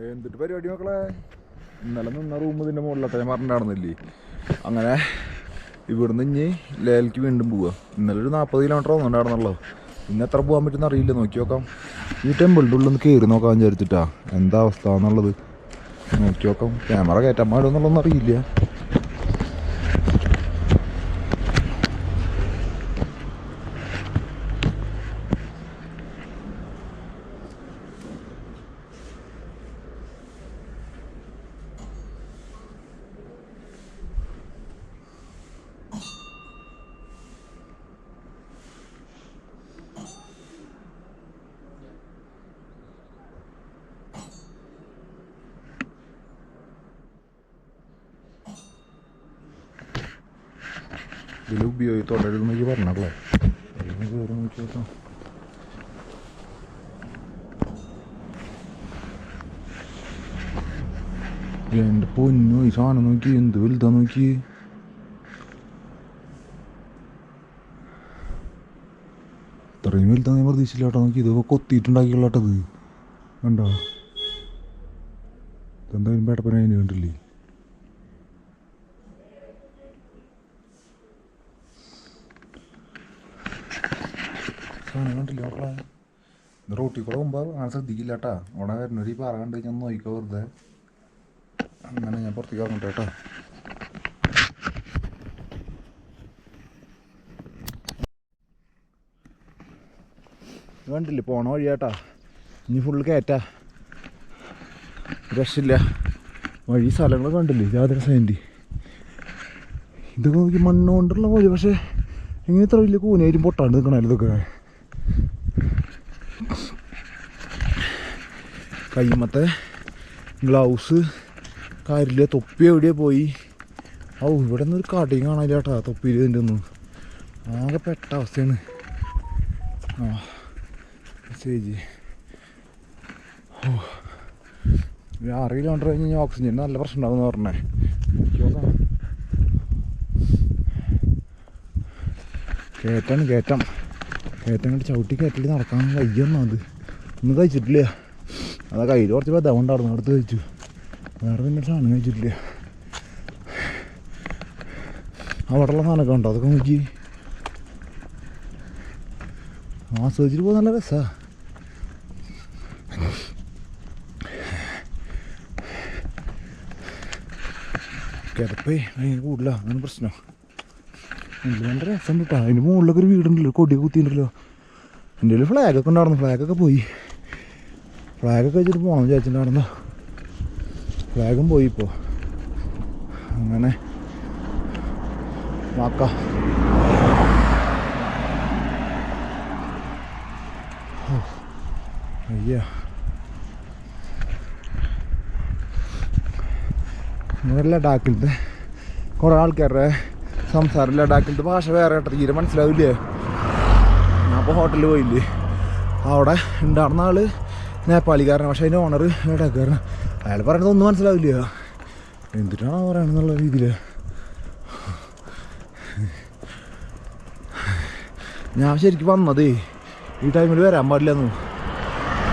എന്തിട്ട് പരിപാടി മക്കളെ? ഇന്നലെ നിന്ന റൂം ഇതിൻ്റെ മുകളിലൊക്കെ ഞാൻ പറഞ്ഞിട്ടുണ്ടായിരുന്നില്ലേ? അങ്ങനെ ഇവിടുന്ന് ഇനി ലേലേക്ക് വീണ്ടും പോവുക. ഇന്നലെ ഒരു 40 കിലോമീറ്റർ ഒന്നുണ്ടായിരുന്നല്ലോ. ഇന്ന് എത്ര പോകാൻ പറ്റുമെന്ന് അറിയില്ല. നോക്കി നോക്കാം. ഈ ടെമ്പിളിൻ്റെ ഉള്ളിൽ നിന്ന് കയറി നോക്കാൻ വിചാരിച്ചിട്ടാ എന്താ അവസ്ഥ എന്നുള്ളത് നോക്കി നോക്കാം. ക്യാമറ കയറ്റാൻ പാടുമെന്നുള്ളതൊന്നും അറിയില്ല. ഇതിൽ ഉപയോഗിച്ചോടരുതെന്നൊക്കെ പറഞ്ഞല്ലേ? കയറി നോക്കി നോക്കാം. എൻ്റെ പൊന്നു, ഈ സാധനം നോക്കി എന്ത് വലുതാ നോക്കി. ഇത്രയും വലുതാ ഞാൻ പ്രതീക്ഷിച്ചില്ല കേട്ടോ. നോക്കി ഇതൊക്കെ കൊത്തിയിട്ടുണ്ടാക്കിയുള്ള കേട്ടത് കണ്ടോ? ഇതെന്തായാലും പേട്ടപ്പന അതിന് കണ്ടില്ലേ? സാധനം കണ്ടില്ല മക്കളെ. റോട്ടിൽ കൂടെ മുമ്പ് അങ്ങനെ ശ്രദ്ധിക്കില്ല കേട്ടാ. അവിടെ വരുന്നൊരു ഈ പാറ കണ്ട് ഞാൻ നോക്കിക്കോ വെറുതെ. അങ്ങനെ ഞാൻ പുറത്തേക്ക് ഇറങ്ങട്ടെ കേട്ടോ. കണ്ടില്ലേ പോണ വഴിയാട്ടാ. ഇനി ഫുള്ള് കയറ്റാ, രക്ഷയില്ല. വഴി സ്ഥലങ്ങൾ കണ്ടില്ലേ? യാതൊരു സൈൻഡ് ഇതൊക്കെ നോക്കി മണ്ണ് കൊണ്ടുള്ള വഴി. പക്ഷേ ഇങ്ങനെ ഇത്ര വലിയ കൂനായിട്ടും പൊട്ടാണ്ട് നിൽക്കണല്ലോ ഇതൊക്കെ. കൈമത്തെ ഗ്ലൗസ് കാര്യമില്ല. തൊപ്പി എവിടെയാണ് പോയി? ഇവിടെ നിന്ന് ഒരു കടയും കാണാനില്ല കേട്ടാ. തൊപ്പിയിൽ ഇതിൻ്റെ ഒന്നും ആകെ പെട്ട അവസ്ഥയാണ്. മെസ്സേജ് 6 കിലോമീറ്റർ കഴിഞ്ഞ് കഴിഞ്ഞാൽ ഓക്സിജൻ നല്ല പ്രശ്നം ഉണ്ടാവും എന്ന് പറഞ്ഞേ. കയറ്റം കണ്ട് ചവിട്ടി കയറ്റിട്ട് നടക്കാൻ വയ്യൊന്നും. അത് ഒന്നും കഴിച്ചിട്ടില്ല. അതാ കയ്യിൽ കുറച്ച് ബദമുണ്ടായിരുന്നു, അടുത്ത് കഴിച്ചു. വേറെ പിന്നെ സാധനം കഴിച്ചിട്ടില്ല. അവിടെയുള്ള സാധനമൊക്കെ ഉണ്ടോ? അതൊക്കെ നോക്കി ആസ്വദിച്ചിട്ട് പോകാൻ നല്ല രസമാണ്. കിടപ്പേ ഭയങ്കര കൂടുതല. അങ്ങനെ പ്രശ്നം നല്ല രസം കിട്ടാ. അതിൻ്റെ മുകളിലൊക്കെ ഒരു വീടുണ്ടല്ലോ, കൊടിയൊക്കെ കുത്തിയിട്ടുണ്ടല്ലോ. എൻ്റെ കയ്യിൽ ഫ്ലാഗൊക്കെ ഉണ്ടായിരുന്നു. ഫ്ലാഗൊക്കെ പോയി. ഫ്ലാഗൊക്കെ വെച്ചിട്ട് പോകണം വിചാരിച്ചിട്ടുണ്ടായിരുന്നു. ഫ്ലാഗും പോയി ഇപ്പോൾ. അങ്ങനെ നോക്കാം. അയ്യ നമ്മുടെ ലഡാക്കിലത്തെ കുറേ ആൾക്കാരുടെ സംസാരം, ലഡാക്കിലത്തെ ഭാഷ വേറെ കേട്ടോ. തീരെ മനസ്സിലാവില്ലേ? ഞാൻ അപ്പോൾ ഹോട്ടലിൽ പോയില്ലേ, അവിടെ ഉണ്ടായിരുന്ന ആൾ നേപ്പാളിക്കാരനാണ്. പക്ഷേ അതിൻ്റെ ഓണർ ലഡാക്കുകാരനാണ്. അയാൾ പറയണത് ഒന്നും മനസ്സിലാവില്ല. എന്തിനാണ് പറയണമെന്നുള്ള രീതിയിൽ ഞാൻ ശരിക്കും വന്നതേ ഈ ടൈമിൽ വരാൻ പാടില്ലെന്ന്.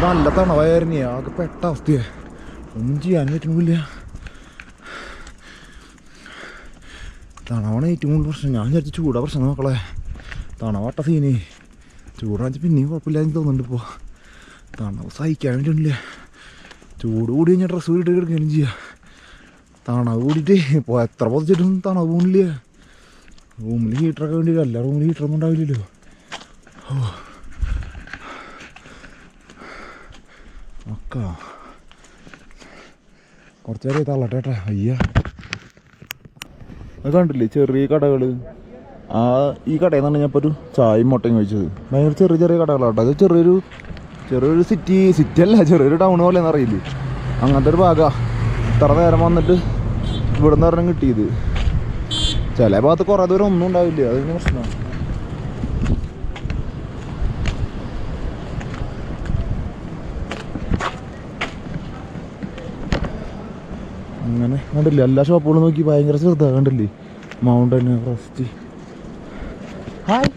നല്ല തണവായിരുന്നു. ആകെ പെട്ട അവസ്ഥയാണ്. ഒന്നും ചെയ്യാൻ പറ്റുന്നില്ല. തണവാണ് ഏറ്റവും കൂടുതൽ പ്രശ്നം. ഞാൻ വിചാരിച്ചു ചൂടാ പ്രശ്നം മക്കളെ. തണവാട്ട സീന്. ചൂടാണെന്ന് പിന്നെയും കുഴപ്പമില്ലാന്ന് തോന്നുന്നുണ്ട്. ഇപ്പോൾ തണവ് സഹിക്കാൻ വേണ്ടിയിട്ടില്ല. ചൂട് കൂടി കഴിഞ്ഞാൽ ഡ്രസ്സ് വീട്ടിൽ കിടക്കുകയും ചെയ്യുക. തണവ് കൂടിയിട്ട് ഇപ്പോൾ എത്ര പൊതിച്ചിട്ടും തണവ് പോണില്ല. റൂമിൽ ഹീറ്ററൊക്കെ വേണ്ടി എല്ലാ റൂമിൽ ഹീറ്ററൊന്നും ഉണ്ടാവില്ലല്ലോ. ഒക്കെ കുറച്ച് നേരം തള്ളട്ടെ ഏട്ടാ. അയ്യ അത് കണ്ടില്ലേ ചെറിയ കടകൾ. ഈ കടയിൽ നിന്നാണ് ഞാൻ ഇപ്പോൾ ഒരു ചായയും മുട്ടയും കഴിച്ചത്. ഭയങ്കര ചെറിയ കടകളാട്ടോ. അത് ചെറിയൊരു സിറ്റി അല്ല, ചെറിയൊരു ടൗൺ പോലെയെന്ന് അറിയില്ലേ, അങ്ങനത്തെ ഒരു ഭാഗമാണ്. ഇത്ര നേരം വന്നിട്ട് ഇവിടെ നിന്ന് പറഞ്ഞാൽ കിട്ടിയത്. ചില ഭാഗത്ത് കുറേ ദൂരം ഒന്നും ഉണ്ടാവില്ല. അതിന് പ്രശ്നമാണ്. അങ്ങനെ കണ്ടില്ലേ എല്ലാ ഷോപ്പുകളും നോക്കി ഭയങ്കര ചെറുതാണ്. കണ്ടില്ലേ മൗണ്ടൻ എവറസ്റ്റ്. ഹായ്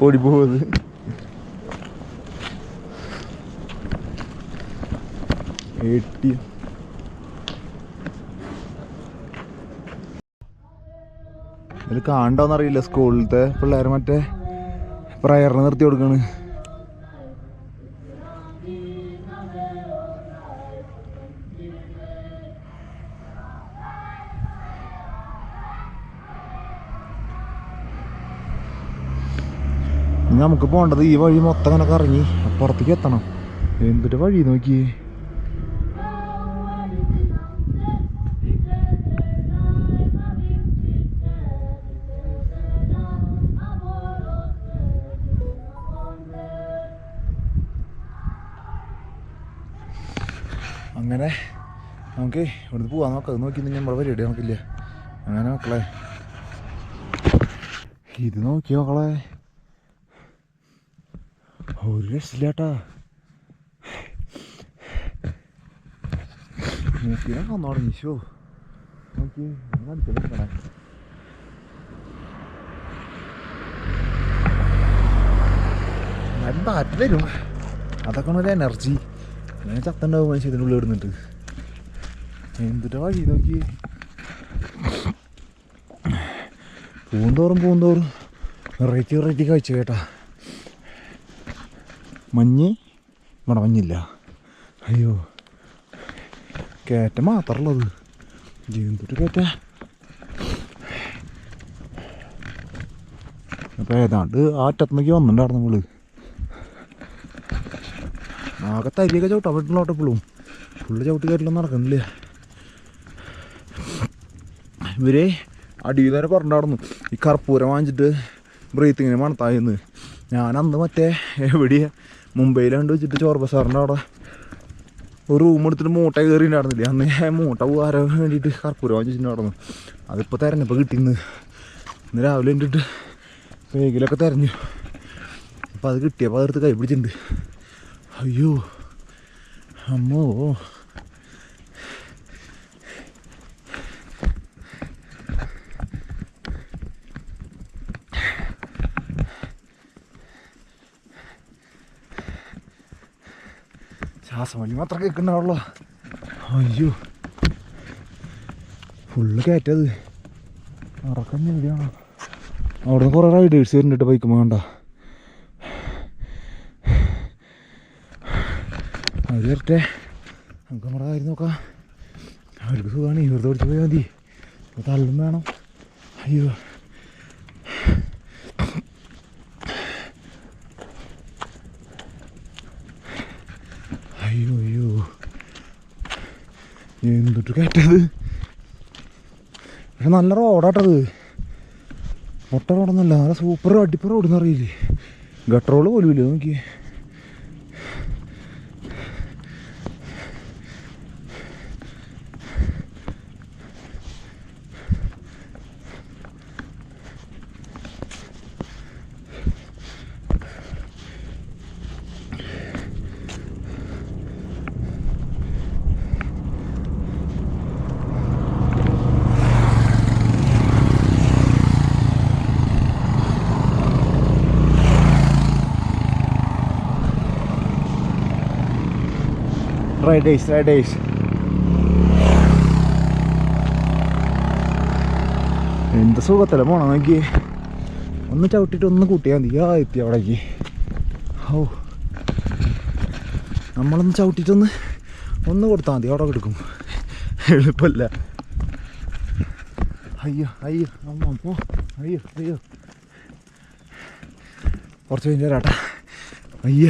ഓടിപ്പോകുന്നത്. ATM. ഇതിൽ കാണണ്ടോന്നറിയില്ല, സ്കൂളിലത്തെ പിള്ളേർ മറ്റേ പ്രയറിന് നിർത്തി കൊടുക്കാണ്. നമുക്ക് പോകേണ്ടത് ഈ വഴി മൊത്തം അങ്ങനെ കറങ്ങി അപ്പുറത്തേക്ക് എത്തണം. എന്തൊരു വഴി നോക്കി. അങ്ങനെ നമുക്ക് ഇവിടുന്ന് പോവാൻ നോക്കാം. നോക്കി നമ്മുടെ പരിപാടി നമുക്കില്ല. അങ്ങനെ മക്കളെ ഇത് നോക്കി മക്കളെ, ഒരു രക്ഷയില്ലാട്ടാ. നോക്കിയാൽ വന്നു തുടങ്ങി. ഷോ നോക്കി അടിക്കണേ. എന്താറ്റ് വരും, അതൊക്കെ ഒരു എനർജി. ഞാൻ ചത്തുണ്ടാവും മനുഷ്യ ഇതിനുള്ളിൽ ഇടുന്നിട്ട്. എന്തിട്ടാ വഴി നോക്കി. പൂന്തോറും വെറൈറ്റി കഴിച്ചു കേട്ടാ. മഞ്ഞ് ഇവിടെ മഞ്ഞില്ല. അയ്യോ, കയറ്റം മാത്രമുള്ളത്. എന്തൊരു കയറ്റ. അപ്പം ഏതാണ്ട് ആറ്റത്തുനിന്നേക്ക് വന്നിട്ടുണ്ടായിരുന്നു നമ്മള്. ആകെ തരിയൊക്കെ ചവിട്ടാൻ പറ്റുള്ളോട്ടെ. ഇപ്പോഴും ഫുള്ള് ചവിട്ട് കയറ്റിലൊന്നും നടക്കണില്ല. ഇവര് അടിയിൽ തന്നെ പറഞ്ഞിട്ടുണ്ടായിരുന്നു ഈ കർപ്പൂരം വാങ്ങിച്ചിട്ട് ബ്രീത്തിങ്ങിന് മണത്തായിന്ന്. ഞാൻ അന്ന് മറ്റേ എവിടെയാ മുംബൈയിലാണ്ട് വെച്ചിട്ട് ചോർ ബസാറിൻ്റെ അവിടെ ഒരു റൂം എടുത്തിട്ട് മൂട്ട കയറിയിട്ടുണ്ടായിരുന്നില്ലേ. അന്ന് ഞാൻ മൂട്ട പോകാൻ വേണ്ടിയിട്ട് കർപ്പൂരം വാങ്ങിച്ചിട്ടുണ്ടായിരുന്നു. അതിപ്പോൾ തിരഞ്ഞപ്പോൾ കിട്ടിയെന്ന്. ഇന്ന് രാവിലെ കണ്ടിട്ട് വേഗിലൊക്കെ തിരഞ്ഞു. അപ്പം അത് കിട്ടിയപ്പോൾ അതെടുത്ത് കൈ പിടിച്ചിട്ടുണ്ട്. അയ്യോ അമ്മോ, ശ്വാസം വലി മാത്രം കേൾക്കുന്നുണ്ടാവുള്ളൂ. അയ്യോ ഫുള്ള് കയറ്റത്. ഇറക്കം എവിടെയാണോ? അവിടെ നിന്ന് കുറേ റൈഡേഴ്സ് വരുന്നുണ്ട് ബൈക്കുമ്പോൾ. കണ്ട അവർ വരട്ടെ, നമുക്ക് നമ്മുടെ കാര്യം നോക്കാം. അവർക്ക് സുഖമാണ്. ഇവരുടെ ഓടിച്ച് പോയാൽ മതി. ഇപ്പോൾ തള്ളും വേണം. അയ്യോ അയ്യോ അയ്യോ, എന്തൊട്ട് കയറ്റത്. പക്ഷെ നല്ല റോഡാട്ടത്. ഒട്ട റോഡൊന്നുമല്ല, നല്ല സൂപ്പർ അടിപ്പ റോഡെന്ന് അറിയില്ലേ. ഗട്ടറോള് പോലും ഇല്ല. നോക്കി റൈഡേഴ്സ് എന്ത് സുഖത്തല്ലേ പോണം. നോക്കി ഒന്ന് ചവിട്ടിട്ട് ഒന്ന് കൂട്ടിയാൽ മതി. എത്തി അവിടേക്ക്. ഓ, നമ്മളൊന്ന് ചവിട്ടിട്ടൊന്ന് കൊടുത്താൽ മതി. അവിടെ കിടക്കും. എളുപ്പമല്ല. അയ്യോ അയ്യോ അമ്മ പോ. അയ്യോ അയ്യോ, കുറച്ച് കഴിഞ്ഞ് തരാട്ടാ. അയ്യ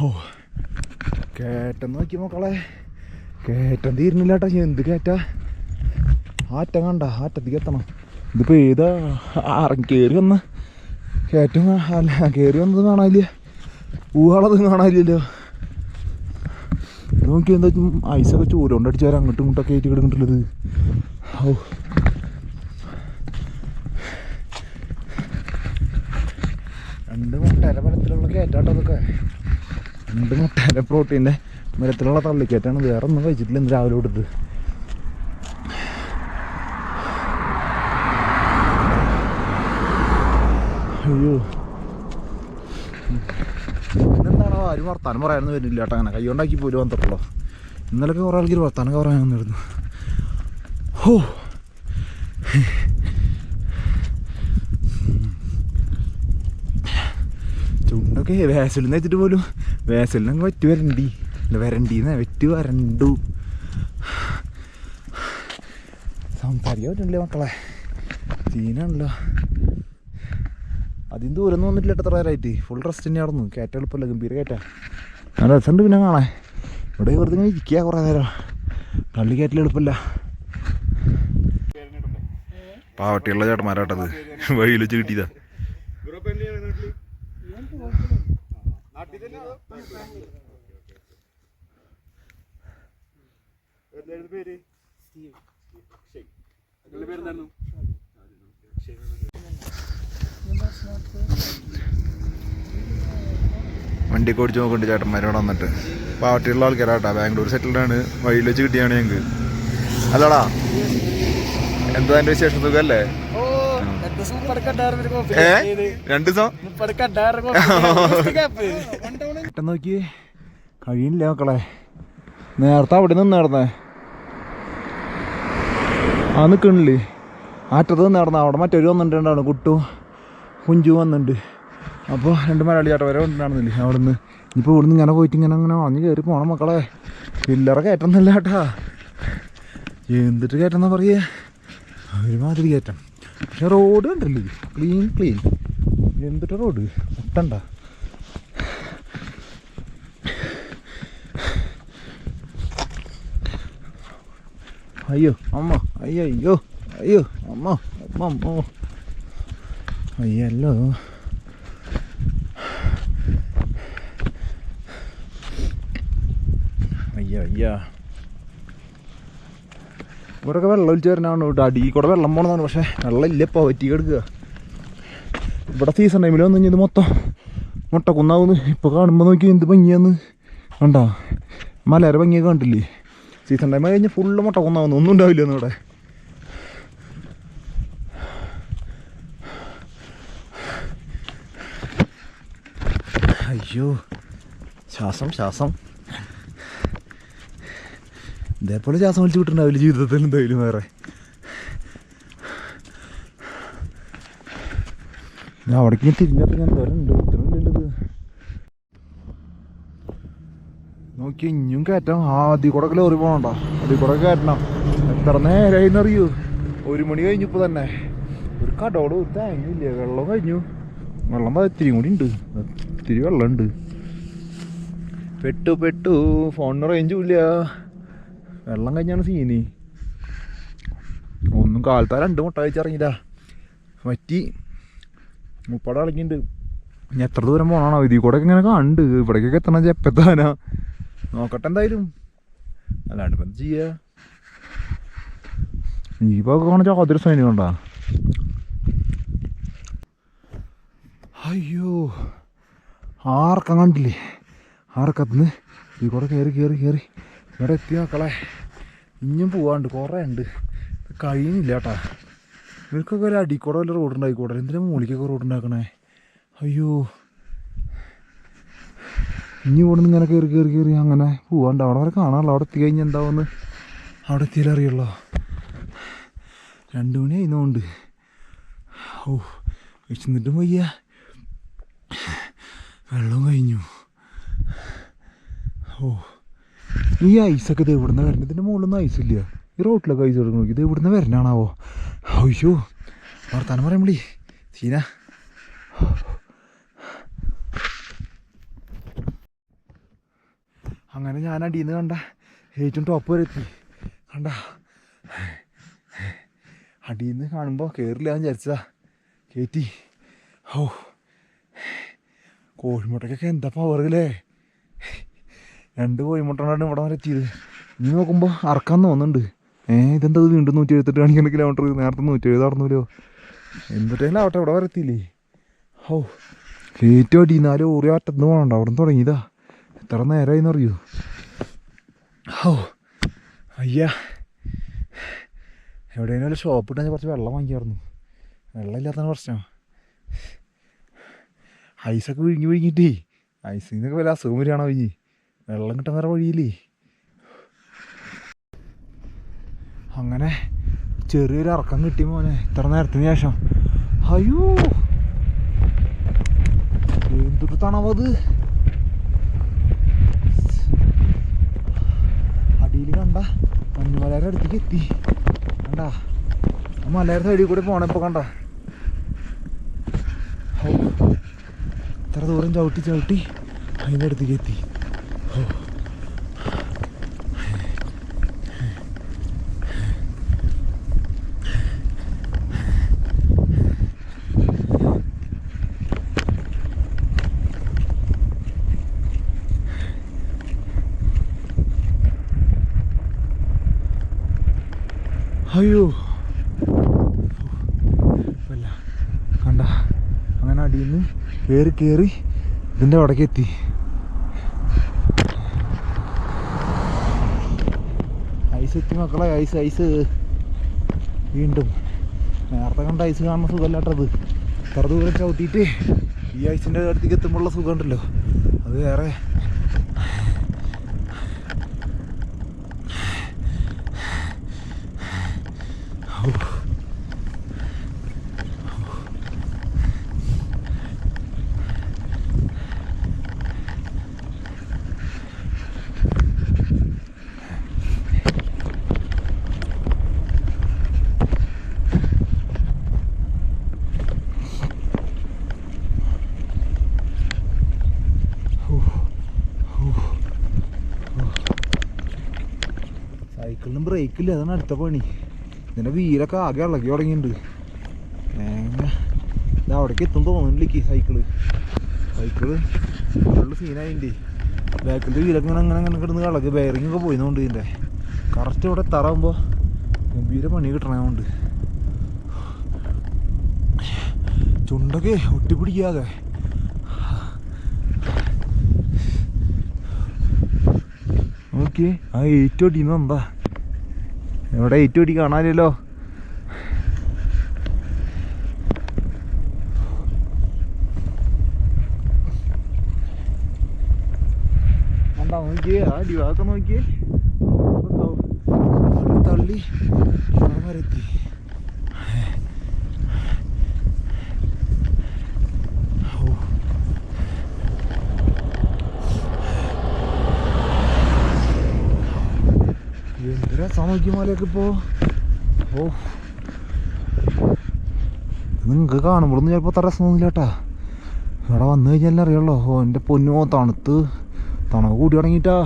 ഓ, കയറ്റം നോക്കി മക്കളെ, കയറ്റം തീരുന്നില്ല കേട്ടോ. എന്ത് കയറ്റാ. ആറ്റം കണ്ട, ആറ്റത്തേക്ക് എത്തണം. ഇതിപ്പോൾ ഏതാ കയറി വന്ന കയറ്റം. അല്ല, കയറി വന്നത് കാണാനില്ല, ഊഹാളത് കാണാനില്ലല്ലോ. നോക്കി എന്താ ഐസൊക്കെ ചൂരോണ്ട് അടിച്ച് വരാൻ അങ്ങോട്ടും ഇങ്ങോട്ടൊക്കെ ആയിട്ട് കിടന്നിട്ടുള്ളത്. ഓ, രണ്ട് മുട്ടേര മരത്തിലുള്ള കയറ്റാട്ടോ അതൊക്കെ. രണ്ട് മുട്ടേര പ്രോട്ടീൻ്റെ മരത്തിലുള്ള തള്ളിക്കയറ്റാണ്. വേറെ ഒന്നും കഴിച്ചിട്ടില്ല ഇന്ന് രാവിലെ കൊടുത്ത്. അയ്യോ, ഇതെന്താണോ ആരും വർത്താനം പറയാനൊന്നും വരുന്നില്ല കേട്ടോ. അങ്ങനെ കൈ കൊണ്ടാക്കി പോലും വന്നിട്ടുള്ളൂ. ഇന്നലൊക്കെ കുറേ ആൾക്കാർ വർത്താനൊക്കെ പറയാൻ വന്നിരുന്നു. ഹോ ചുണ്ടൊക്കെ വേസലിന്ന് വെച്ചിട്ട് പോലും വേസലിനങ്ങ് വെറ്റ് വരണ്ടി അല്ല വരണ്ടീന്ന് വെറ്റ് വരണ്ടു. സംസാരിക്കാൻ പറ്റുന്നില്ലേ മക്കളെ, സീനാണല്ലോ. അതിന് ദൂരം വന്നിട്ടില്ല എത്ര നേരമായിട്ട്. ഫുൾ റെസ്റ്റ് തന്നെ ആയിരുന്നു. കയറ്റ എളുപ്പമല്ല, ഗംഭീര കയറ്റാ. നല്ല രസമുണ്ട് പിന്നെ കാണാൻ. ഇവിടെ വെറുതെ ഇങ്ങനെ ഇരിക്കുക കുറേ നേരം. തള്ളി കയറ്റൽ എളുപ്പമല്ല. പാവട്ടിയുള്ള ചേട്ടന്മാരാട്ടത് വഴിയിൽ വെച്ച് കിട്ടിയതാ. വണ്ടിയൊക്കെ ഓടിച്ച് നോക്കുന്നുണ്ട് ചേട്ടന്മാരോട് വന്നിട്ട്. പാവട്ടിയുള്ള ആൾക്കാരാട്ടാ, ബാംഗ്ലൂർ സെറ്റിൽഡാണ്. വഴിയിൽ വെച്ച് കിട്ടിയാണ് ഞങ്ങൾക്ക്. അല്ലടാ, എന്താ എൻ്റെ വിശേഷം? സുഖല്ലേ? 2 ദിവസം പെട്ടെന്ന് നോക്കി കഴിയില്ല മക്കളെ. നേരത്തെ അവിടെ നിന്ന് നടന്നേ ആ നിൽക്കണില്ലേ, ആറ്റത്ത് നിന്ന് നടന്ന അവിടെ മറ്റൊരു വന്നിട്ടുണ്ടാണ്. കുട്ടു കുഞ്ചു വന്നിട്ടുണ്ട്. അപ്പോൾ 2 മലയാളി ചേട്ടന്മാരെ ഉണ്ടായിരുന്നില്ലേ അവിടെ നിന്ന്. ഇനിയിപ്പോൾ ഇവിടെ നിന്ന് ഇങ്ങനെ പോയിട്ട് ഇങ്ങനെ വളഞ്ഞ് കയറി പോകണം മക്കളെ. ചില്ലറ കയറ്റുന്നില്ല കേട്ടാ. എന്തിട്ട് കയറ്റെന്നാ പറയുക, ഒരുമാതിരി കയറ്റം. പക്ഷെ റോഡ് കണ്ടല്ലേ, ക്ലീൻ. എന്തിട്ട് റോഡ് മുട്ടണ്ട. അയ്യോ അമ്മ, അയ്യോ അമ്മ അമ്മ അയ്യല്ലോ. അയ്യ ഇവിടെയൊക്കെ വെള്ളം ഒലിച്ച് വരണതാണ് കേട്ടോ. അടിയിൽ കൂടെ വെള്ളം പോകണമെന്നാണ്. പക്ഷേ വെള്ളം ഇല്ല, ഇപ്പോൾ വറ്റി കിടക്കുക. ഇവിടെ സീസൺ ടൈമിൽ വന്നു കഴിഞ്ഞാൽ ഇത് മൊത്തം മുട്ടക്കുന്നാവുന്നു. ഇപ്പോൾ കാണുമ്പോൾ നോക്കി എന്ത് ഭംഗിയാന്ന് കണ്ടാ. മലയാര ഭംഗിയൊക്കെ കണ്ടില്ലേ. സീസൺ ടൈം കഴിഞ്ഞാൽ ഫുള്ള് മുട്ടക്കുന്നാവുന്നു, ഒന്നും ഉണ്ടാവില്ലെന്ന് ഇവിടെ. അയ്യോ ശ്വാസം ഇതേപോലെ ശ്വാസം വലിച്ചു വിട്ടുണ്ടാവില്ല ജീവിതത്തിൽ എന്തായാലും. വേറെ അവിടേക്ക് തിരിഞ്ഞപ്പോൾ ഞാൻ വരണ്ട് ഇത്രയുള്ളത് നോക്കി. ഇനിയും കയറ്റാം. ആദ്യ കൂടെ ലോറി പോകണോ, അതിൽ കൂടെ കയറ്റണം. എത്ര നേരമായിന്നറിയൂ, 1 മണി കഴിഞ്ഞപ്പോൾ തന്നെ. ഒരു കടോട് ഒരു തേങ്ങയില്ല, വെള്ളം കഴിഞ്ഞു. വെള്ളം ഇത്തിരി കൂടി ഉണ്ട്, ഇത്തിരി വെള്ളമുണ്ട്. പെട്ടു ഫോണിന് റേഞ്ചും ഇല്ല. വെള്ളം കഴിഞ്ഞാണ് സീനി. ഒന്നും കാലത്താ 2 മുട്ട കഴിച്ചിറങ്ങിയില്ല, പറ്റി 30 കളിക്കുന്നുണ്ട്. ഇനി എത്ര ദൂരം പോകണോ ഇതിൽ കൂടെ ഇങ്ങനെ കണ്ട് ഇവിടേക്കൊക്കെ എത്തണം. ചെപ്പത്താനാ നോക്കട്ടെ എന്തായാലും, അല്ലാണ്ട് ഇപ്പം എന്താ ചെയ്യുക. ഇനിയിപ്പോൾ കാണിച്ചാൽ അതൊരു സൈന്യം കണ്ടാ. അയ്യോ ആർക്കം കണ്ടില്ലേ, ആർക്കത്തുനിന്ന് ഈ കൂടെ കയറി ഇവിടെ എത്തി മക്കളെ. ഇനിയും പോവാണ്ട് കുറേ ഉണ്ട്, കഴിയുന്നില്ല കേട്ടാ. ഇവർക്കൊക്കെ ഒരു അടിക്കൂടെ വല്ല റോഡ് ഉണ്ടായിക്കോട്ടെ, എന്തിനാ മൂളിക്കൊക്കെ റോഡ് ഉണ്ടാക്കണേ. അയ്യോ ഇനി ഇവിടെ നിന്ന് ഇങ്ങനെ കയറി അങ്ങനെ പോവാണ്ട്. അവിടെ വരെ കാണാമല്ലോ. അവിടെ എത്തി കഴിഞ്ഞാൽ എന്താവുമെന്ന് അവിടെ എത്തിയാലും അറിയുള്ളൂ. 2 മണി ആയിരുന്നോണ്ട് ഓ വെച്ചിട്ടും വയ്യ. വെള്ളം കഴിഞ്ഞു. ഓ ഈ ഐസൊക്കെ ഇത് എവിടുന്ന് വരണം? ഇതിൻ്റെ മുകളിലൊന്നും ഐസില്ല. ഈ റോട്ടിലൊക്കെ ഐസ് എടുക്കണം. ഇത് എവിടുന്ന് വരണാണാവോ. അയ്യോ വർത്താനം പറയാൻ വിളി സീന. അങ്ങനെ ഞാൻ അടിയിൽ നിന്ന് കണ്ട ഏറ്റവും ടോപ്പ് വരെ എത്തി. കണ്ട അടിയിൽ നിന്ന് കാണുമ്പോൾ കയറില്ല എന്ന് വിചാരിച്ചതാ, കയറ്റി. ഓ കോഴിമുട്ടയ്ക്കൊക്കെ എന്താ പവറില്ലേ. 2 കോഴിമുട്ടനാണ് ഇവിടെ വരെ എത്തിയത്. ഇനി നോക്കുമ്പോൾ അറക്കാൻ തോന്നുന്നുണ്ട്. ഇതെന്താ വീണ്ടും 178 കാണിക്കേണ്ട കിലോമീറ്റർ, നേരത്തെ 170 നടന്നൂലോ. എന്നിട്ടേലും ആവട്ടെ, ഇവിടെ വരെ എത്തിയില്ലേ. ഓ ഏറ്റവും അടി 4 ഓറി അറ്റത്ത് പോകണ്ട, അവിടെ നിന്ന് തുടങ്ങിയതാ. എത്ര നേരമായിന്ന് അറിയൂ. ഓ അയ്യ എവിടെയെങ്കിലും വല്ല ഷോപ്പ് ഇട്ടാൽ കുറച്ച് വെള്ളം വാങ്ങിക്കായിരുന്നു. വെള്ളം ഇല്ലാത്തതാണ് പ്രശ്നം. ഐസൊക്കെ വിഴുങ്ങിയിട്ടേ ഐസിനൊക്കെ വല്ല അസുഖം വരികയാണോ ഇനി? വെള്ളം കിട്ടാൻ വേറെ വഴിയില്ലേ. അങ്ങനെ ചെറിയൊരു ഇറക്കം കിട്ടി മോനെ ഇത്ര നേരത്തിന് ശേഷം. അയ്യോ എന്തൊരു തണവത്. അടിയിൽ കണ്ട മഞ്ഞുമലയുടെ അടുത്തേക്ക് എത്തി. കണ്ട ആ മലയുടെ സൈഡിൽ കൂടെ പോണപ്പോ കണ്ട ഇത്ര ദൂരം ചവിട്ടി ചവിട്ടി അതിൻ്റെ അടുത്തേക്ക് എത്തി. അയ്യോ അല്ല കണ്ട അങ്ങനെ അടിയിൽ നിന്ന് കയറി കയറി ഇതിൻ്റെ അവിടേക്ക് എത്തി. ഐസ് എത്തി മക്കളെ, ഐസ് ഐസ്. വീണ്ടും നേരത്തെ കണ്ട ഐസ് കാണുന്ന സുഖമല്ലാട്ടത്. ഇത്ര ദൂരം ചവിട്ടിയിട്ട് ഈ ഐസിൻ്റെ അടുത്തേക്ക് എത്തുമ്പോഴുള്ള സുഖം ഉണ്ടല്ലോ അത് വേറെ. സൈക്കിളിനും ബ്രേക്കില്ല, അതാണ് അടുത്ത പണി. ഇതിൻ്റെ വീലൊക്കെ ആകെ ഇളകി തുടങ്ങിയിട്ടുണ്ട്. ഇത് അവിടേക്ക് എത്തും തോന്നുന്നില്ലേക്ക്. Cycle full സീനായിട്ടുണ്ട്. ബാക്കിലത്തെ വീലൊക്കെ ഇങ്ങനെ അങ്ങനെ അങ്ങനെ കിടന്ന് ഇളകി ബെയറിംഗ് ഒക്കെ പോയിന്നുണ്ട്. ഇതിൻ്റെ കറക്റ്റ് ഇവിടെ എത്താറാകുമ്പോൾ ഗംഭീര പണി കിട്ടണതുകൊണ്ട് ചുണ്ടൊക്കെ ഒട്ടിപ്പിടിക്കാതെ. ഓക്കെ ആ 8 അടിന്ന് എന്താ ഇവിടെ 8 അടി കാണാനില്ലല്ലോ. എന്താ നോക്കിയേ ആ അടിവാക്കം നോക്കിയേ തള്ളി വരെത്തി. എന്തിനാ സമയ്ക്ക് മലയൊക്കെ ഇപ്പോൾ. ഓ നിങ്ങൾക്ക് കാണുമ്പോഴൊന്നും ചിലപ്പോൾ അത്ര രസം തോന്നില്ല കേട്ടാ. ഇവിടെ വന്നു കഴിഞ്ഞാൽ അറിയുള്ളൂ. ഓ എൻ്റെ പൊന്നോ തണവ് കൂടി തുടങ്ങിയിട്ടാ.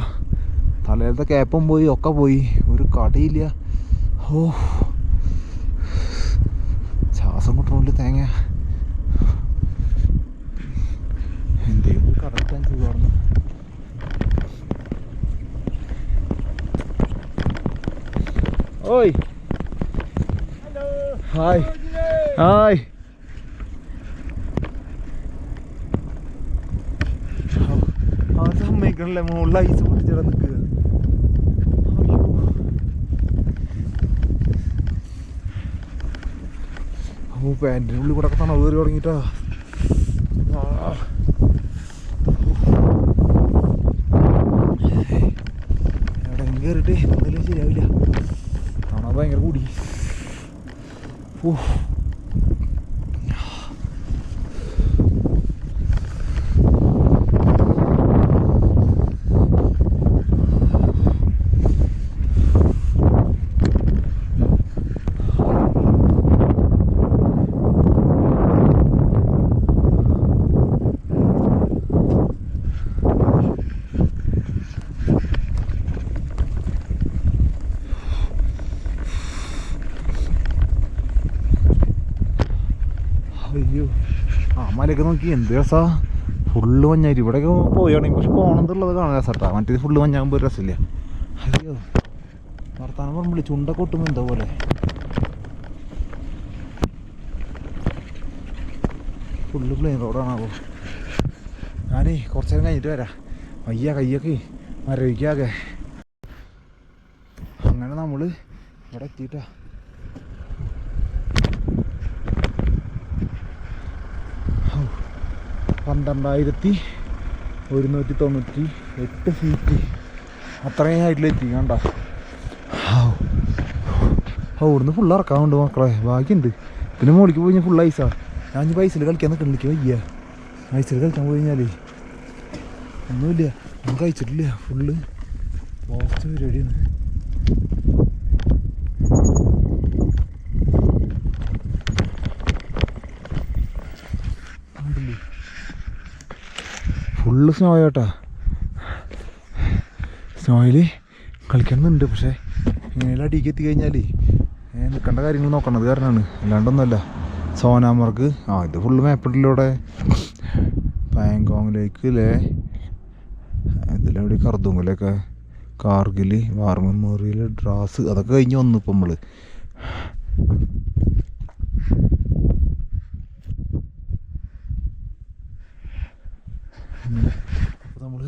തലയിലത്തെ ക്യാപ്പും പോയി ഒക്കെ പോയി, ഒരു കടയില്ല. ഓ ശ്വാസം കിട്ടണില്ല തേങ്ങ. എന്തെങ്കിലും കട കിട്ടാൻ സുഖമായിരുന്നു. ഓയ് ഹായ് ഹായ്. അവൻ സമ്മതിക്കണല്ലേ മുകളിൽ ഐസ് പൊട്ടിച്ചിട നിൽക്കുക. ഓ പാൻറ്റിൻ്റെ ഉള്ളിൽ കൂടെ ഒക്കെ തണവ് കയറി തുടങ്ങിയിട്ടാ. എവിടെയെങ്കിലും കയറിയിട്ട് എന്തെങ്കിലും ശരിയാവില്ല. തണവ് ഭയങ്കര കൂടി. ഓ അയ്യോ ആ മലയൊക്കെ നോക്കി എന്ത് രസാ. ഫുള്ള് മഞ്ഞായിട്ട് ഇവിടെയൊക്കെ പോയാണെങ്കിൽ പക്ഷെ പോകണമെന്നുള്ളത് കാണാൻ രസട്ടാ. മറ്റേത് ഫുള്ള് മഞ്ഞാകുമ്പോൾ ഒരു രസമില്ല. അയ്യോ വർത്താനം പറയുമ്പോൾ ചുണ്ടൊക്കെ ഒട്ടുമ്പോൾ എന്താ പോലെ. ഫുള്ള് പ്ലെയിൻ റോഡാണാവോ. ഞാനേ കുറച്ച് നേരം കഴിഞ്ഞിട്ട് വരാം. വയ്യ കയ്യൊക്കെ മരവിക്കാകെ. അങ്ങനെ നമ്മൾ ഇവിടെ എത്തിയിട്ടാ. $12,400 198 ഫീറ്റ് അത്രയും ഹൈറ്റിലെത്തി കണ്ട. അവിടുന്ന് ഫുള്ള് ഇറക്കാറുണ്ട് മക്കളെ, ഭാഗ്യമുണ്ട്. പിന്നെ മുകളിലേക്ക് പോയി കഴിഞ്ഞാൽ ഫുൾ ഐസാ. ഞാൻ ഇനി ഐസിൽ കളിക്കാൻ നിൽക്കണിലേക്ക് വയ്യ. ഐസിൽ കളിക്കാൻ പോയി കഴിഞ്ഞാലേ ഒന്നുമില്ല, ഒന്നും കഴിച്ചിട്ടില്ല. ഫുള്ള് പോസ്റ്റ് പരിപാടിയാണ്. ഫുള്ള് സ്നോ ആയോട്ടാ. സ്നോയിൽ കളിക്കണമെന്നുണ്ട്, പക്ഷേ ഇങ്ങനെയുള്ള അടിക്ക് എത്തിക്കഴിഞ്ഞാൽ നിൽക്കേണ്ട കാര്യങ്ങൾ നോക്കണത് കാരണമാണ്, അല്ലാണ്ടൊന്നുമല്ല. സോനാമർഗ് ഇത് ഫുള്ള് മാപ്പിട്ടിലൂടെ പാങ്കോങ്ങിലേക്ക് അല്ലേ, ഇതിലെവിടെ കർദുങ്ങിലൊക്കെ, കാർഗിൽ, വാർ മെമ്മോറിയൽ, ഡ്രാസ് അതൊക്കെ കഴിഞ്ഞ് വന്നു ഇപ്പം നമ്മൾ. നമ്മൾ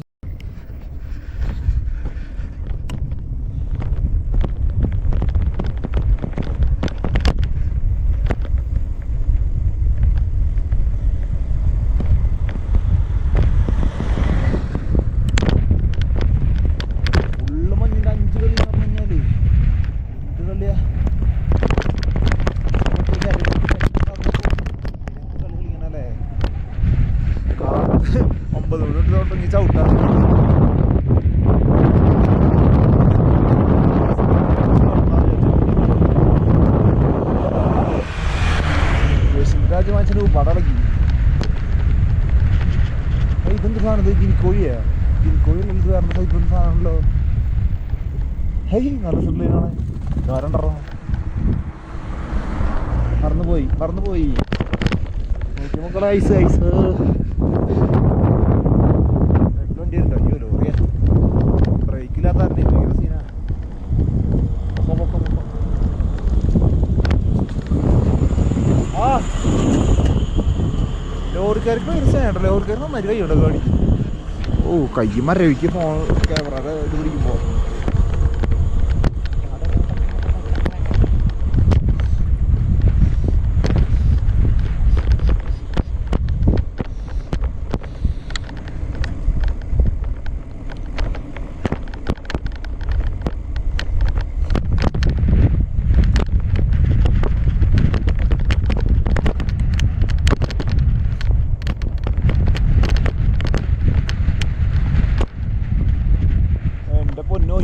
പടളക്കി. ഇതെന്ത് സാധനം? ഗിനിക്കോഴിയാ? ഗിനിക്കോഴി എന്ത് കാരണം ഇതൊന്നും സാധനമല്ലോ. ഹൈ നല്ല സുന്ദരിയാണ്. കാരണ്ടോ പറന്നുപോയി നോക്കി മക്കളെ. ഐസ് വണ്ടി ഉണ്ടോ? അയ്യോ ലോറിയ, ബ്രേക്കില്ലാത്ത ഭയങ്കര സീനാ. ലോറിക്കാർക്ക് ഭയങ്കര സീനാട്ടോ. ലോറിക്കാർക്ക് നന്നായിട്ട് കൈയുണ്ടോ ഗാഡി? കൈ മരവിക്ക് ഫോൺ ക്യാമറയുടെ ഇത് പിടിക്കുമ്പോൾ.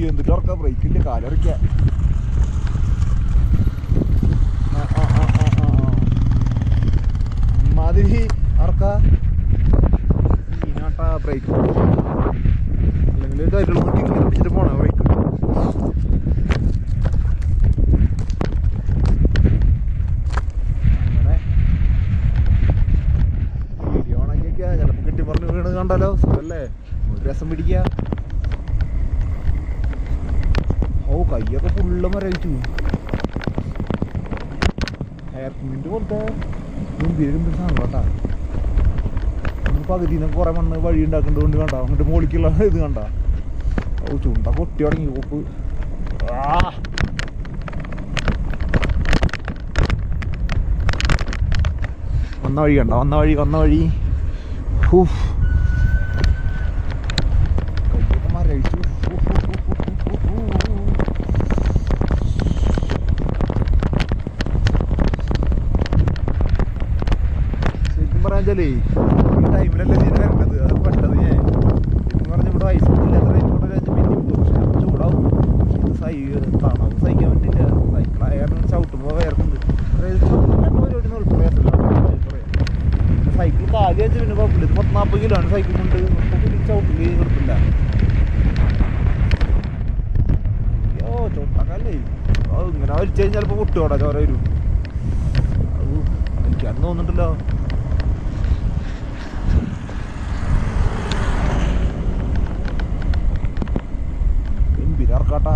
എന്തിട്ട് ഉറക്കാം, ബ്രേക്കില്ല, കാലിറക്ക. മാതിരി ഇറക്ക ഈനാട്ടാ ബ്രേക്ക്. അല്ലെങ്കിൽ ഇതായിട്ടുള്ള പിടിച്ചിട്ട് പോണ ബ്രേക്ക്. അങ്ങനെ വീഡിയോ ഓണാക്കിയൊക്കെ ചിലപ്പോൾ കെട്ടി പറഞ്ഞ് വീണ് കണ്ടാലോ സുഖല്ലേ, ഒരു രസം പിടിക്കുക. കയ്യൊക്കെ ഫുള്ള് മരവിച്ചു. ഹെയർ പിന്നിൻ്റെ പോലത്തെ ഗംഭീര സാധനം കേട്ടാ. പകുതിയിൽ നിന്നൊക്കെ കുറേ മണ്ണ് വഴി ഉണ്ടാക്കേണ്ടതുകൊണ്ട് കണ്ട, അങ്ങോട്ട് മോളിക്കുള്ള ഇത് കണ്ട. ചുണ്ട പൊട്ടി തുടങ്ങി കോപ്പ്. വന്ന വഴി കണ്ട, വന്ന വഴി കയ്യൊക്കെ മരവിച്ചു. ഈ ടൈമിലല്ലേ ഇതിന് വരേണ്ടത്, അത് പെട്ടത്. ഞാൻ എന്ന് പറഞ്ഞ ഇവിടെ ഐസ്ക്രീമില്ല, എത്ര ഇങ്ങോട്ട് പിന്നെ പോകും. പക്ഷെ അത് ചൂടാവും, തണവ് സഹിക്കാൻ പറ്റില്ല. സൈക്കിളായാലും ചവിട്ടുമ്പോൾ വേർക്കുണ്ട്. സൈക്കിൾ കാലി വെച്ച് പിന്നെ കുഴപ്പമില്ല. ഇത് 40 കിലോ ആണ് സൈക്കിൾ കൊണ്ട് ചവിട്ടുകയും കൊടുക്കില്ല. ചോട്ടക്കല്ലേ ഇങ്ങനെ വലിച്ചു കഴിഞ്ഞാൽ ചിലപ്പോൾ പൊട്ടുകോടാ, ചോര വരും. എനിക്കന്ന് തോന്നിട്ടല്ലോ. ഇറക്കാട്ടാ.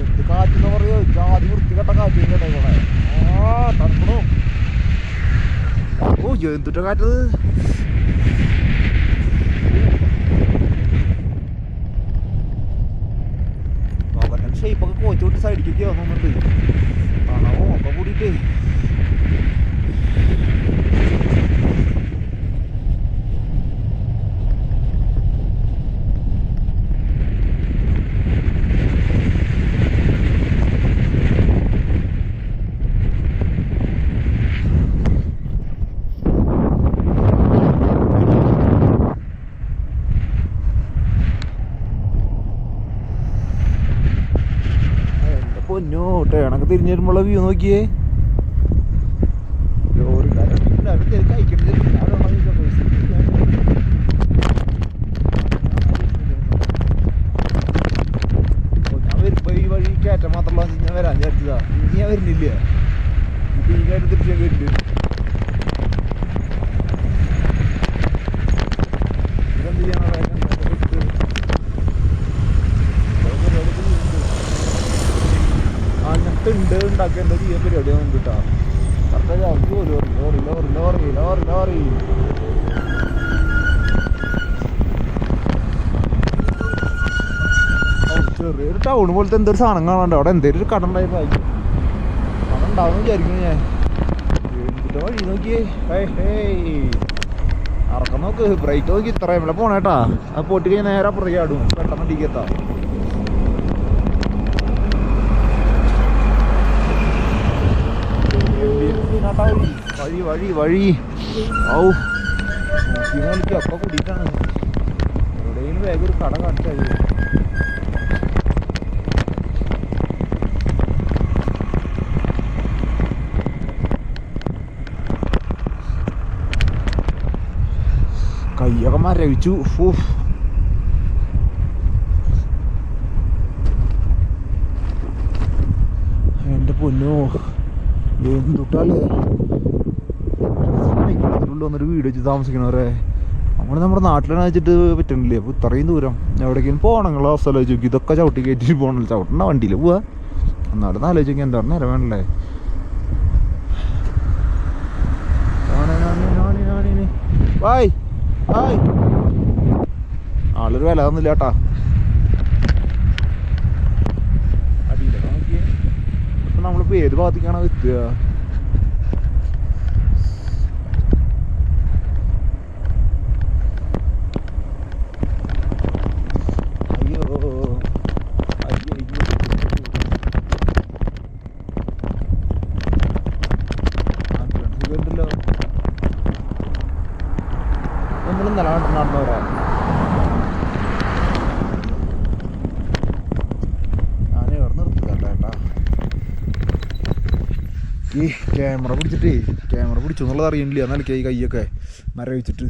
എന്ത് കാറ്റെന്ന് പറയോ, ജാതി വൃത്തികെട്ട കാറ്റ് കേട്ടോ ഇവിടെ. തണുക്കണോ? എന്തുട്ട കാറ്റത്. ഷേപ്പൊക്കെ കോച്ച് വിട്ട് സൈഡിലേക്ക് തോന്നുന്നുണ്ട്. ടേണൊക്കെ തിരിഞ്ഞു വരുമ്പോഴുള്ള വ്യൂ നോക്കിയേ. ഞാൻ വരുമ്പോ ഈ വഴി കയറ്റം മാത്രമല്ല ഞാൻ വരാൻ വിചാരിച്ചതാ. ഇനി ഞാൻ വരുന്നില്ല, ഈ കാര്യം തിരിച്ചു വരില്ല. ഇതെന്ത് ചെയ്യാൻ അങ്ങനത്തെ ഉണ്ട് ഉണ്ടാക്കുക എന്താ ചെയ്യാൻ പരിപാടി ഉണ്ട് കേട്ടോ. ചെറിയൊരു ടൗൺ പോലത്തെ എന്തൊരു സാധനം കാണാണ്ട്. അവിടെ എന്തെങ്കിലും ഒരു കട ഉണ്ടായി വായിക്കും, കട ഉണ്ടാവും വിചാരിക്കുന്നു ഞാൻ. എന്തിന്റെ വഴി നോക്കിയേ, അറക്കം നോക്ക്, ബ്രേക്ക് നോക്കി. ഇത്ര ഇവിടെ പോണേട്ടാ, അത് പോട്ടി കഴിഞ്ഞാൽ നേരെ അപ്പുറത്തേക്ക് ആടും, പെട്ടെന്ന് വണ്ടിക്ക് എത്താം. വഴി വഴി വഴി ഔ നോക്കി ഒക്കെ കൂടിയിട്ടാണ്. എവിടെയെങ്കിലും വേഗം ഒരു കട കാണിച്ചത്. കയ്യൊക്കെ മരവിച്ചു. എൻ്റെ പൊന്നോ എന്തുട്ടാലേ വന്നൊരു വീട് വെച്ച് താമസിക്കണവരെ. നമ്മൾ നമ്മുടെ നാട്ടിലാണ് വെച്ചിട്ട് പറ്റണില്ലേ. അപ്പോൾ ഇത്രയും ദൂരം എവിടേക്കും പോകണമെന്നുള്ള അവസ്ഥ ആലോചിച്ച് നോക്കി. ഇതൊക്കെ ചവിട്ടി കയറ്റിട്ട് പോകണല്ലോ, ചവിട്ടണ വണ്ടിയിൽ പോവാ. എന്നാലും ആലോചിച്ച് നോക്കി, എന്താ നേരം വേണല്ലേ. ബായ് ബായ് ആളൊരു വില തന്നില്ല കേട്ടാ. അടിയിലൊക്കെ നോക്കിയേ. ഇപ്പം നമ്മളിപ്പോൾ ഏത് ഭാഗത്തേക്കാണ് എത്തുക? നടന്നവരാ. ഞാനേ ഇവിടെ നിർത്തില്ല ഏട്ടാ. ഈ ക്യാമറ പിടിച്ചു എന്നുള്ളത് അറിയണില്ല. നിലയ്ക്ക് ഈ കൈയൊക്കെ മരവിച്ചിട്ട്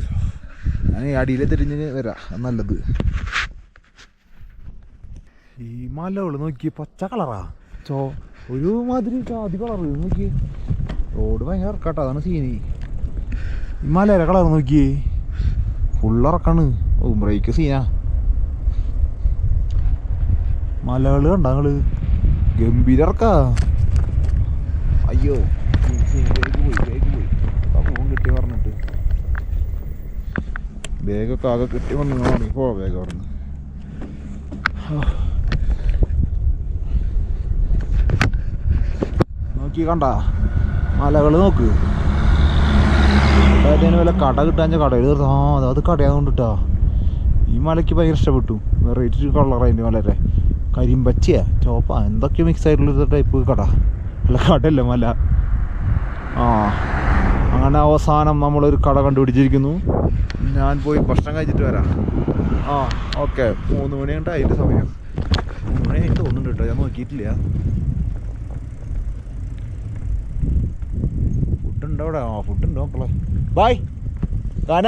ഞാൻ അടിയിലെ തിരിഞ്ഞ് വരാം നല്ലത്. ഈ മലകൾ നോക്കി പച്ച കളറാ, ഒരു മാതിരി ജാതി കളറ് നോക്കി. റോഡ് ഭയങ്കര ഇറക്കാട്ടോ, അതാണ് സീനി. ഈ മലയുടെ കളർ നോക്കിയേ, ഫുള്ളിറക്കാണ്. ബ്രേക്ക് സീനാ. മലകള് കണ്ട ഞങ്ങള് ഗംഭീര ഇറക്കാ. അയ്യോ പോയി ഫോൺ കിട്ടി പറഞ്ഞിട്ട് ബാഗൊക്കെ ആകെ കിട്ടി വന്നു പോ ബാഗ് പറഞ്ഞ്. നോക്കി കണ്ട മലകള് നോക്ക്. അതിന് വല്ല കട കിട്ടാൻ കടയിൽ അത് കടയാതുകൊണ്ടിട്ടാ. ഈ മലയ്ക്ക് ഭയങ്കര ഇഷ്ടപ്പെട്ടു. വെറൈറ്റി കളറാണ് അതിൻ്റെ മലരെ. കരിമ്പച്ചയാ ചോപ്പാ എന്തൊക്കെയോ മിക്സ് ആയിട്ടുള്ള ടൈപ്പ് കട. അല്ല കടയല്ല മല. അങ്ങനെ അവസാനം നമ്മളൊരു കട കണ്ടുപിടിച്ചിരിക്കുന്നു. ഞാൻ പോയി ഭക്ഷണം കഴിച്ചിട്ട് വരാം. ഓക്കെ. 3 മണി കണ്ട അതിൻ്റെ സമയം. 3 മണി ആയിട്ട് തോന്നുന്നുണ്ട് കേട്ടോ, ഞാൻ നോക്കിയിട്ടില്ല. ഫുഡുണ്ടോ അവിടെ? ഫുഡുണ്ടോ മക്കളെ? ബായ് കാന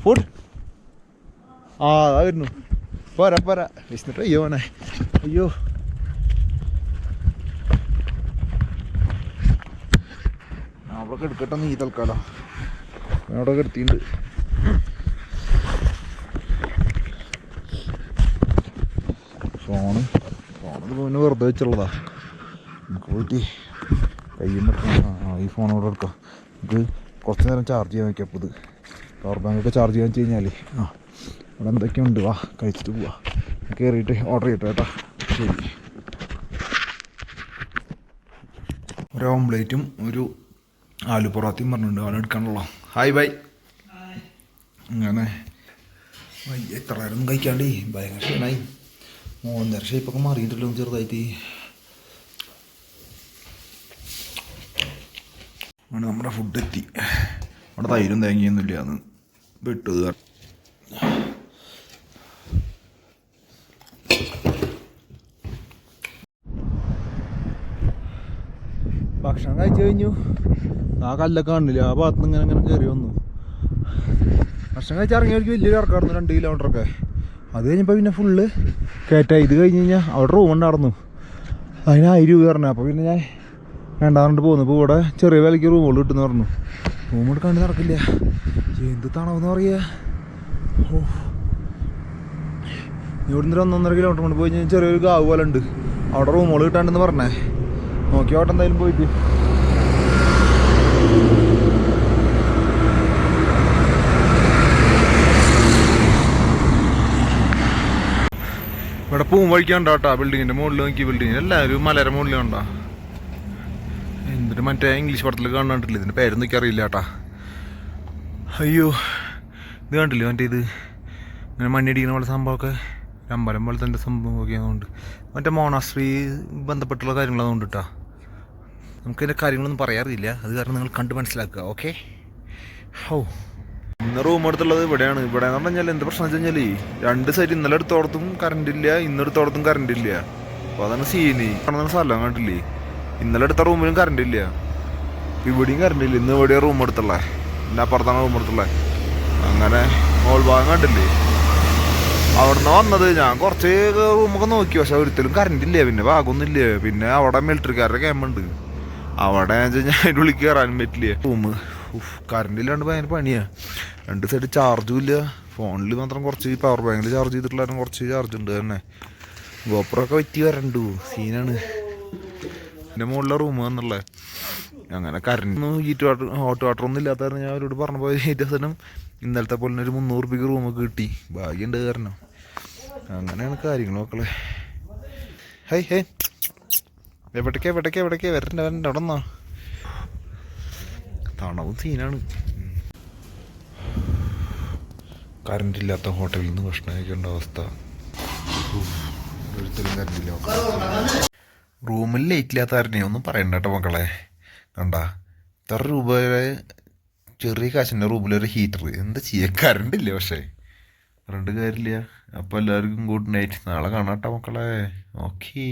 ഫുഡ്. അതായിരുന്നു. പോരാ വിശന്നിട്ട് അയ്യോ മോനെ അയ്യോ. അവിടെ എടുക്കട്ടെ നീ തൽക്കാലം. അവിടെ എടുത്തിട്ടുണ്ട്. ഫോണ് പിന്നെ വെറുതെ വെച്ചുള്ളതാ. നമുക്ക് പോയിട്ട് കയ്യിൽ ഈ ഫോണോടെ എടുക്കാം. നമുക്ക് കുറച്ച് നേരം ചാർജ് ചെയ്യാൻ വയ്ക്കാം. അപ്പോൾ ഇത് പവർ ബാങ്കൊക്കെ ചാർജ് ചെയ്യാൻ വെച്ച് കഴിഞ്ഞാൽ അവിടെ എന്തൊക്കെയുണ്ട്. വാ കഴിച്ചിട്ട് പോവാം. കയറിയിട്ട് ഓർഡർ ചെയ്യട്ടെ കേട്ടോ. ശരി. ഒരു ഓംപ്ലേറ്റും ഒരു ആലു പൊറാത്തയും പറഞ്ഞിട്ടുണ്ട്. ആളെ എടുക്കാനുള്ളൂ. Hi bye. അങ്ങനെ എത്ര നേരം കഴിക്കാണ്ടേ ഭയങ്കര ക്ഷീണമായി. മോന്നര ഷേപ്പൊക്കെ മാറിയിട്ടല്ലോ ചെറുതായിട്ട്. അങ്ങനെ നമ്മുടെ ഫുഡ് എത്തി. അവിടെ തൈരും തേങ്ങയൊന്നുമില്ല, അന്ന് വിട്ടത്. ഭക്ഷണം കഴിച്ചു കഴിഞ്ഞു. ആ കല്ലൊക്കെ കാണില്ല, ആ ഭാഗത്ത് നിന്ന് ഇങ്ങനെ ഇങ്ങനെ കയറി വന്നു. ഭക്ഷണം കഴിച്ച് ഇറങ്ങിയവർക്ക് വലിയൊരു ഇറക്കായിരുന്നു, 2 കിലോമീറ്ററൊക്കെ. അത് കഴിഞ്ഞപ്പോൾ പിന്നെ ഫുള്ള് കയറ്റായി. ഇത് കഴിഞ്ഞ് കഴിഞ്ഞാൽ അവിടെ റൂം ഉണ്ടായിരുന്നു, അതിന് 1000 രൂപ പറഞ്ഞു. അപ്പോൾ പിന്നെ ഞാൻ വേണ്ടാന്നിട്ട് പോകുന്നു. ഇപ്പോൾ ഇവിടെ ചെറിയ വിലയ്ക്ക് റൂമുകൾ കിട്ടുമെന്ന് പറഞ്ഞു. റൂം എടുക്കാണ്ട് നടക്കില്ല, എന്ത് തണവെന്ന് പറയുക. ഓ, ഇവിടുന്ന് 1-1.5 കിലോമീറ്റർ കൊണ്ട് പോയി കഴിഞ്ഞാൽ ചെറിയൊരു ഗാവ് പോലെ ഉണ്ട്, അവിടെ റൂമുകൾ കിട്ടാണ്ടെന്ന് പറഞ്ഞേ. നോക്കി ഓട്ടെ എന്തായാലും പോയിട്ട്. ഇവിടെ പൂവും വഴിക്കാണ്ടാട്ടാ ബിൽഡിങ്ങിൻ്റെ മുകളിൽ നോക്കി. ബിൽഡിങ്ങിന് എല്ലാവരും മലയുടെ മുകളിൽ കണ്ടാ. എന്തിട്ട് മറ്റേ ഇംഗ്ലീഷ് പടത്തിൽ കാണാണ്ടില്ല, ഇതിൻ്റെ പേരൊന്നും എനിക്ക് അറിയില്ല കേട്ടാ. അയ്യോ, ഇത് കണ്ടില്ലേ മറ്റേ ഇത് ഇങ്ങനെ മണ്ണിടിക്കുന്ന പോലെ സംഭവമൊക്കെ, അമ്പലം പോലെ തന്നെ സംഭവമൊക്കെ ആയതുകൊണ്ട്, മറ്റേ മോണാസ്ട്രി ബന്ധപ്പെട്ടുള്ള കാര്യങ്ങളതുകൊണ്ട് കേട്ടാ. നമുക്കതിൻ്റെ കാര്യങ്ങളൊന്നും പറയാറില്ല, അത് കാരണം നിങ്ങൾ കണ്ട് മനസ്സിലാക്കുക. ഓക്കെ. ഓ, ഇന്ന് റൂം എടുത്തുള്ളത് ഇവിടെയാണ്. ഇവിടെ എന്ന് പറഞ്ഞു കഴിഞ്ഞാൽ എന്ത് പ്രശ്നം വെച്ച് കഴിഞ്ഞാൽ 2 സൈഡ് ഇന്നലെ എടുത്തോടത്തും കറണ്ട് ഇല്ല, ഇന്നെടുത്തോടത്തും കറണ്ട് ഇല്ല. അപ്പോൾ അതാണ് സീന്. കാണുന്ന സ്ഥലം കണ്ടില്ലേ, ഇന്നലെ എടുത്ത റൂമിലും കറണ്ട് ഇല്ല, ഇവിടെയും കറണ്ട് ഇല്ല. ഇന്ന് ഇവിടെയാണ് റൂം എടുത്തുള്ളേ, എൻ്റെ അപ്പുറത്താണ് റൂം എടുത്തുള്ളേ. അങ്ങനെ മോൾ ഭാഗം കണ്ടില്ലേ, അവിടുന്ന് വന്നത്. ഞാൻ കുറച്ച് റൂമൊക്കെ നോക്കി, പക്ഷെ ഒരിക്കലും കറണ്ട് ഇല്ല, പിന്നെ ഭാഗമൊന്നും ഇല്ല. പിന്നെ അവിടെ മിലിറ്ററിക്കാരുടെ ക്യാമ്പുണ്ട്, അവിടെ ഞാൻ അതിൻ്റെ ഉള്ളിൽ കയറാനും പറ്റില്ല. റൂം കറണ്ട് ഇല്ലാണ്ട് ഭയങ്കര പണിയാണ്. 2 സൈഡ് ചാർജും ഇല്ല. ഫോണിൽ മാത്രം കുറച്ച് പവർ ബാങ്കിൽ ചാർജ് ചെയ്തിട്ടുള്ളാലും കുറച്ച് ചാർജ് ഉണ്ട് തന്നെ. ഗോപ്പറൊക്കെ പറ്റി വരണ്ടു, സീനാണ്. എൻ്റെ മുകളിലെ റൂം വന്നുള്ളത്. അങ്ങനെ കറണ്ടൊന്നും ഹോട്ട് വാട്ടർ ഒന്നും ഇല്ലാത്ത കാരണം ഞാൻ അവരോട് പറഞ്ഞപ്പോൾ ഏറ്റവും അവസാനം ഇന്നലത്തെ പോലെ ഒരു 300 രൂപയ്ക്ക് റൂമൊക്കെ കിട്ടി. ഭാഗ്യമുണ്ട് കാരണം. അങ്ങനെയാണ് കാര്യങ്ങൾ മക്കളെ. ഹൈ ഹേ, എവിടേക്ക് വരണ്ട അവിടെ നിന്നാ. തണവും സീനാണ്. കറണ്ട് ഇല്ലാത്ത ഹോട്ടലിൽ നിന്ന് ഭക്ഷണം കഴിക്കേണ്ട അവസ്ഥ. ഒരിക്കലും കറണ്ടില്ല. റൂമിൽ ലൈറ്റ് ഇല്ലാത്ത കാരനെ ഒന്നും പറയണ്ട കേട്ടോ മക്കളെ. കണ്ട ഇത്ര രൂപ ചെറിയ കാശിൻ്റെ റൂമിലൊരു ഹീറ്റർ, എന്താ ചെയ്യുക? കറണ്ട് ഇല്ല, പക്ഷേ കറണ്ട് കാര്യമില്ല. അപ്പോൾ എല്ലാവർക്കും ഗുഡ് നൈറ്റ്. നാളെ കാണാം കേട്ടോ മക്കളെ. ഓക്കേ.